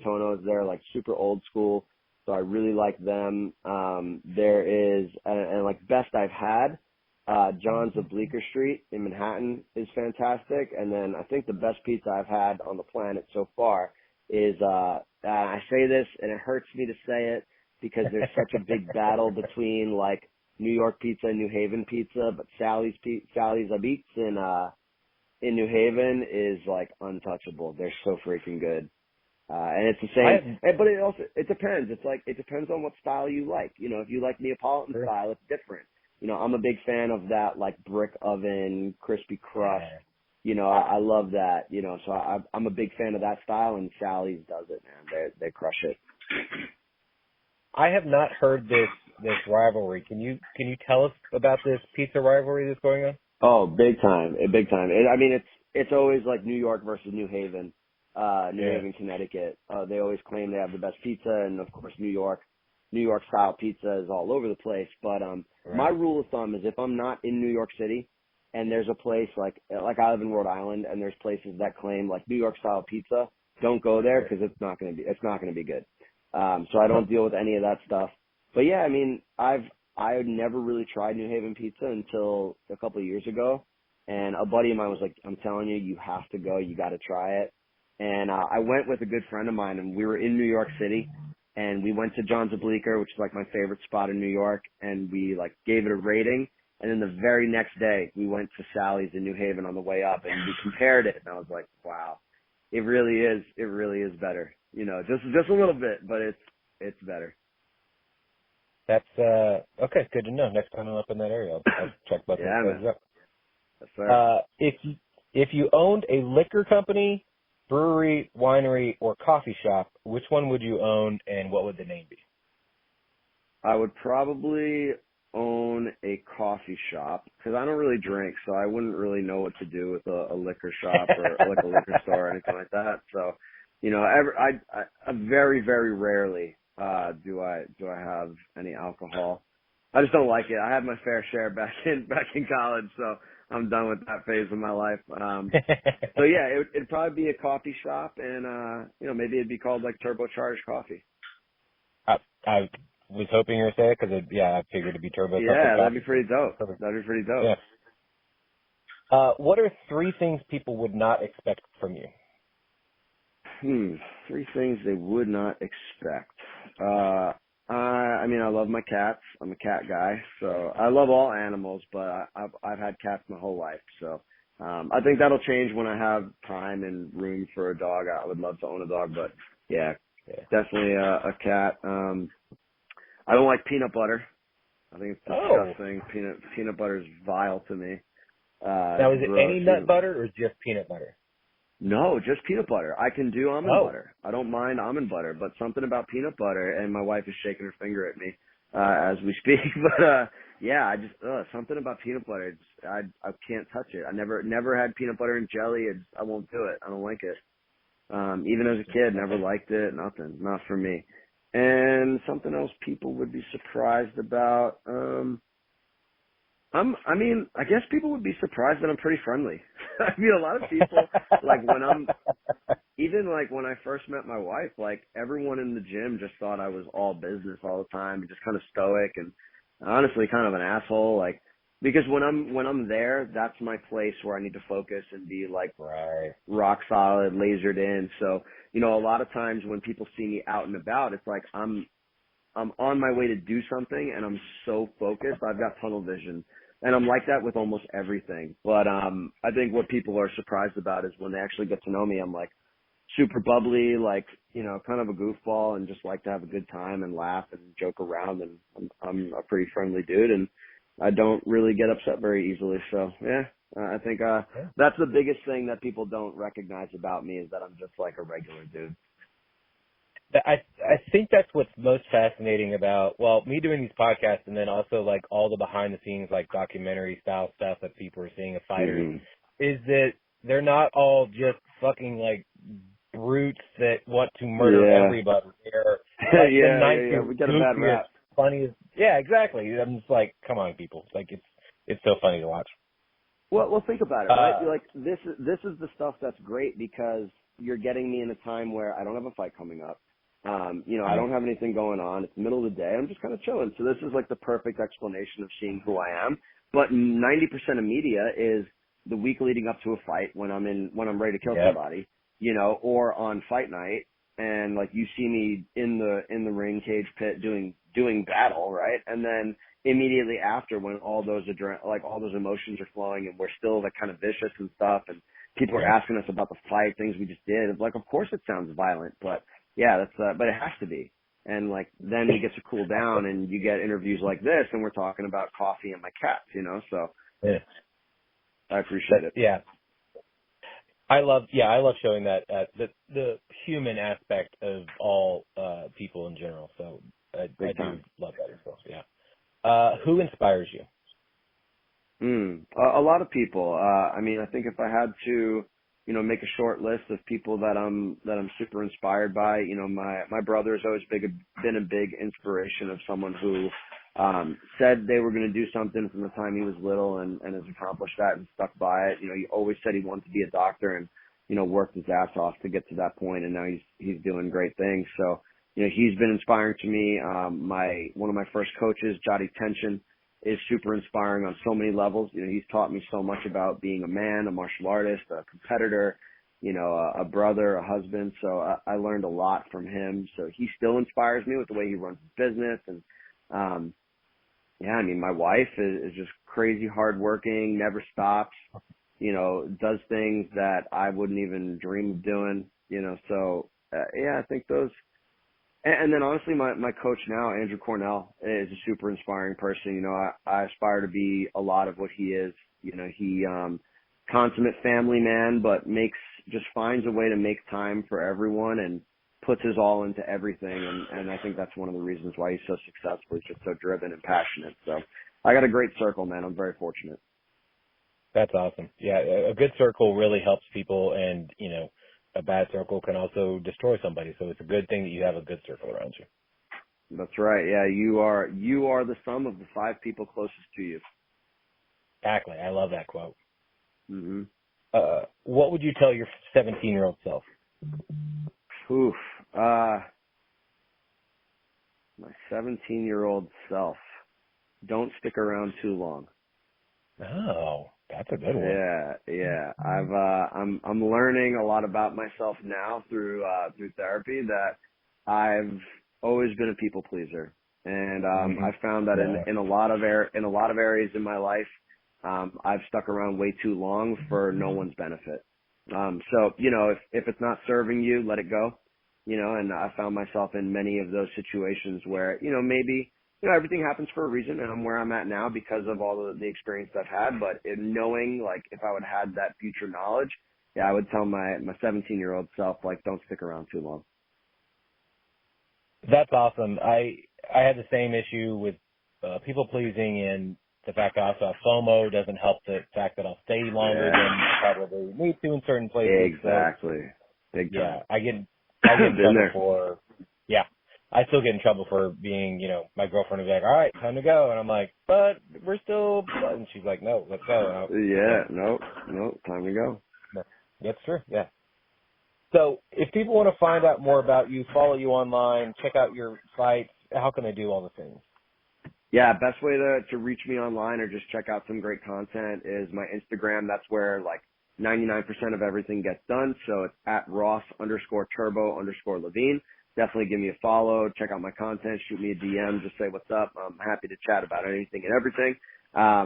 Totonno's. They're like super old school, so I really like them. There is, and like best I've had, John's of Bleecker Street in Manhattan is fantastic. And then I think the best pizza I've had on the planet so far is, I say this and it hurts me to say it because there's such a big battle between like New York pizza and New Haven pizza, but Sally's Abits in New Haven is like untouchable. They're so freaking good. And it's the same, but it depends. It's like, it depends on what style you like. You know, if you like Neapolitan style, it's different. You know, I'm a big fan of that, like brick oven, crispy crust. You know, I love that, you know, so I'm a big fan of that style, and Sally's does it, man. They crush it. I have not heard this rivalry. Can you tell us about this pizza rivalry that's going on? Oh, big time, big time. I mean, it's always like New York versus New Haven, Haven, Connecticut. They always claim they have the best pizza, and of course, New York style pizza is all over the place. But my rule of thumb is if I'm not in New York City, and there's a place like I live in Rhode Island, and there's places that claim like New York style pizza, don't go there because it's not going to be good. So I don't deal with any of that stuff. But yeah, I mean, I had never really tried New Haven pizza until a couple of years ago, and a buddy of mine was like, "I'm telling you, you have to go. You got to try it." And I went with a good friend of mine, and we were in New York City, and we went to John's of Bleecker, which is like my favorite spot in New York, and we like gave it a rating. And then the very next day, we went to Sally's in New Haven on the way up, and we compared it, and I was like, "Wow, it really is better." You know, just a little bit, but it's better. That's okay. Good to know. Next time I'm up in that area, I'll check both of those up. Yes, sir. If you owned a liquor company, brewery, winery, or coffee shop, which one would you own, and what would the name be? I would probably own a coffee shop because I don't really drink, so I wouldn't really know what to do with a liquor shop or like a liquor store or anything like that. So, you know, I very, very rarely do I have any alcohol. I just don't like it. I had my fair share back in college, so I'm done with that phase of my life. So yeah, it'd probably be a coffee shop, and you know, maybe it'd be called like Turbocharged Coffee. I was hoping you were saying it because I figured it'd be Turbo. Yeah, that'd be pretty dope. That'd be pretty dope. Yeah. What are 3 things people would not expect from you? 3 things they would not expect. I mean, I love my cats. I'm a cat guy, so I love all animals, but I've had cats my whole life. So I think that'll change when I have time and room for a dog. I would love to own a dog, but yeah, definitely a cat. I don't like peanut butter. I think it's disgusting. Peanut butter is vile to me. Now, is it any nut butter or just peanut butter? No, just peanut butter. I can do almond butter. I don't mind almond butter, but something about peanut butter, and my wife is shaking her finger at me as we speak. But yeah, I just something about peanut butter. I can't touch it. I never had peanut butter and jelly. I won't do it. I don't like it. Even as a kid, never liked it. Nothing. Not for me. And something else people would be surprised about. I mean, I guess people would be surprised that I'm pretty friendly. I mean, a lot of people, like even when I first met my wife, like everyone in the gym just thought I was all business all the time and just kind of stoic and honestly kind of an asshole. Like, because when I'm there, that's my place where I need to focus and be like rock solid, lasered in. So, you know, a lot of times when people see me out and about, it's like I'm on my way to do something and I'm so focused. I've got tunnel vision. And I'm like that with almost everything. But I think what people are surprised about is when they actually get to know me, I'm like super bubbly, like, you know, kind of a goofball and just like to have a good time and laugh and joke around. And I'm a pretty friendly dude and I don't really get upset very easily. So, yeah, I think that's the biggest thing that people don't recognize about me is that I'm just like a regular dude. I think that's what's most fascinating about, well, me doing these podcasts and then also like all the behind the scenes, like documentary style stuff that people are seeing of fighters is that they're not all just fucking like brutes that want to murder everybody. They're like the nicest, we get a bad rap. Funniest. Yeah, exactly. I'm just like, come on, people. Like it's so funny to watch. Well, think about it, right? Like this is the stuff that's great because you're getting me in a time where I don't have a fight coming up. I don't have anything going on. It's the middle of the day. I'm just kind of chilling. So this is like the perfect explanation of seeing who I am. But 90% of media is the week leading up to a fight when I'm ready to kill somebody, or on fight night. And like you see me in the ring cage pit doing battle, right? And then immediately after, when all those emotions are flowing and we're still like kind of vicious and stuff, and people are asking us about the fight, things we just did. It's like, of course it sounds violent, but yeah, but it has to be. And like then it gets to cool down, and you get interviews like this, and we're talking about coffee and my cats, So I appreciate it. Yeah. I love showing that the human aspect of all people in general. So I do love that as well. Yeah. Who inspires you? A lot of people. I think if I had to, make a short list of people that I'm super inspired by, my brother's always been a big inspiration of someone who said they were going to do something from the time he was little and has accomplished that and stuck by it. He always said he wanted to be a doctor and, worked his ass off to get to that point, and now he's doing great things. So, he's been inspiring to me. One of my first coaches, Jody Tension, is super inspiring on so many levels. He's taught me so much about being a man, a martial artist, a competitor, a brother, a husband. So I learned a lot from him. So he still inspires me with the way he runs his business. And, my wife is just crazy hardworking, never stops, does things that I wouldn't even dream of doing, I think those. And then honestly, my coach now, Andrew Cornell, is a super inspiring person. I aspire to be a lot of what he is. He, consummate family man, but just finds a way to make time for everyone and puts his all into everything. And I think that's one of the reasons why he's so successful. He's just so driven and passionate. So I got a great circle, man. I'm very fortunate. That's awesome. Yeah. A good circle really helps people, and, a bad circle can also destroy somebody. So it's a good thing that you have a good circle around you. That's right. Yeah, you are the sum of the 5 people closest to you. Exactly. I love that quote. Mm-hmm. What would you tell your 17-year-old self? Oof. My 17-year-old self. Don't stick around too long. Oh, that's a good one. Yeah. I'm learning a lot about myself now through therapy, that I've always been a people pleaser, and I found that in a lot of areas in my life, I've stuck around way too long for no one's benefit. So if it's not serving you, let it go. And I found myself in many of those situations where maybe. Everything happens for a reason, and I'm where I'm at now because of all the experience I've had. But in knowing, like, if I would have had that future knowledge, I would tell my 17-year-old self, like, don't stick around too long. That's awesome. I had the same issue with people pleasing, and the fact that I also have FOMO doesn't help the fact that I'll stay longer than I probably need to in certain places. Exactly. So, Big time. I get in trouble for, I still get in trouble for being, my girlfriend would be like, all right, time to go. And I'm like, but we're still, and she's like, no, let's go. No, time to go. That's true, yeah. So if people want to find out more about you, follow you online, check out your sites, how can they do all the things? Yeah, best way to reach me online or just check out some great content is my Instagram. That's where like 99% of everything gets done. So it's at Ross_Turbo_Levine. Definitely give me a follow, check out my content, shoot me a DM, just say what's up. I'm happy to chat about anything and everything. I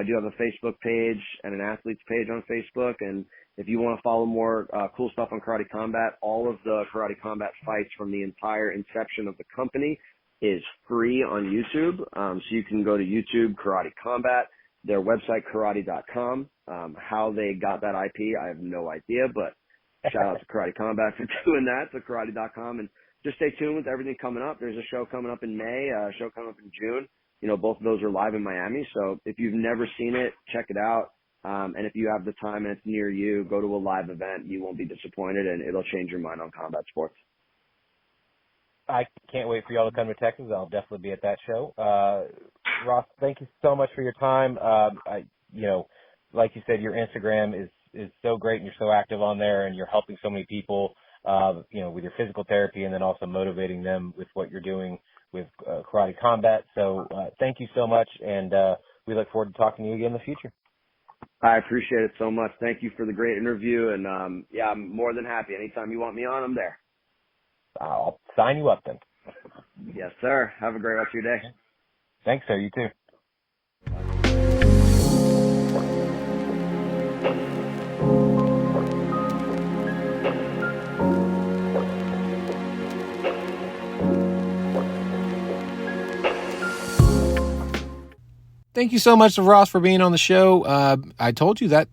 do have a Facebook page and an athletes page on Facebook. And if you want to follow more cool stuff on Karate Combat, all of the Karate Combat fights from the entire inception of the company is free on YouTube. So you can go to YouTube, Karate Combat, their website, karate.com. How they got that IP, I have no idea, but shout out to Karate Combat for doing that. So karate.com, and just stay tuned with everything coming up. There's a show coming up in May, a show coming up in June. Both of those are live in Miami. So if you've never seen it, check it out. And if you have the time and it's near you, go to a live event. You won't be disappointed, and it'll change your mind on combat sports. I can't wait for y'all to come to Texas. I'll definitely be at that show. Ross, thank you so much for your time. Like you said, your Instagram is is so great, and you're so active on there, and you're helping so many people, with your physical therapy, and then also motivating them with what you're doing with karate combat. So thank you so much, and we look forward to talking to you again in the future. I appreciate it so much. Thank you for the great interview, and I'm more than happy. Anytime you want me on, I'm there. I'll sign you up then. Yes, sir. Have a great rest of your day. Thanks, sir. You too. Thank you so much to Ross for being on the show. I told you that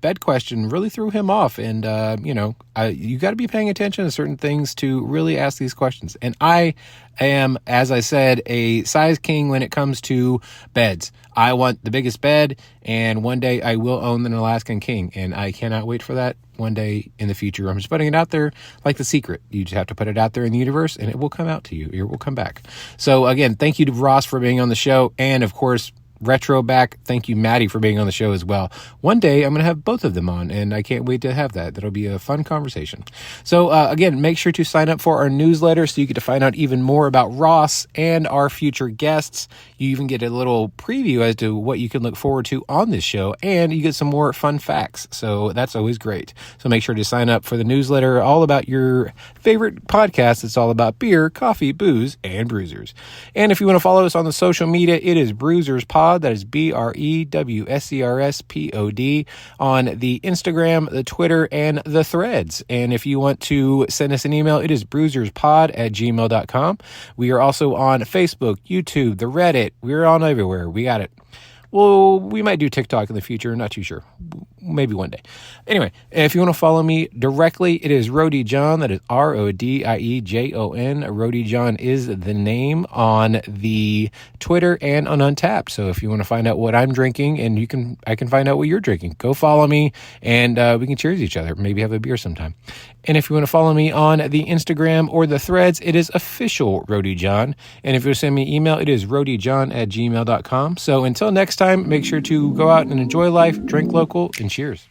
bed question really threw him off, and you got to be paying attention to certain things to really ask these questions. And I am, as I said, a size king when it comes to beds. I want the biggest bed, and one day I will own an Alaskan king, and I cannot wait for that one day in the future. I'm just putting it out there like The Secret. You just have to put it out there in the universe, and it will come out to you. It will come back. So again, thank you to Ross for being on the show, and of course, Retro back. Thank you, Maddie, for being on the show as well. One day I'm going to have both of them on, and I can't wait to have that. That'll be a fun conversation. So again, make sure to sign up for our newsletter so you get to find out even more about Ross and our future guests. You even get a little preview as to what you can look forward to on this show, and you get some more fun facts. So that's always great. So make sure to sign up for the newsletter, all about your favorite podcast. It's all about beer, coffee, booze, and Brewsers. And if you want to follow us on the social media, it is Brewsers Pod. That is BREWSERSPOD on the Instagram, the Twitter, and the Threads. And if you want to send us an email, it is brewserspod@gmail.com. We are also on Facebook, YouTube, the Reddit. We're on everywhere. We got it. Well, we might do TikTok in the future. Not too sure. Maybe one day. Anyway, if you want to follow me directly, it is Roadie John. That is RODIEJON. Roadie John is the name on the Twitter and on Untapped. So if you want to find out what I'm drinking, and I can find out what you're drinking, go follow me, and we can cheers each other. Maybe have a beer sometime. And if you want to follow me on the Instagram or the Threads, it is official Roadie John. And if you send me an email, it is roadiejohn@gmail.com. So until next time, make sure to go out and enjoy life, drink local, and cheers.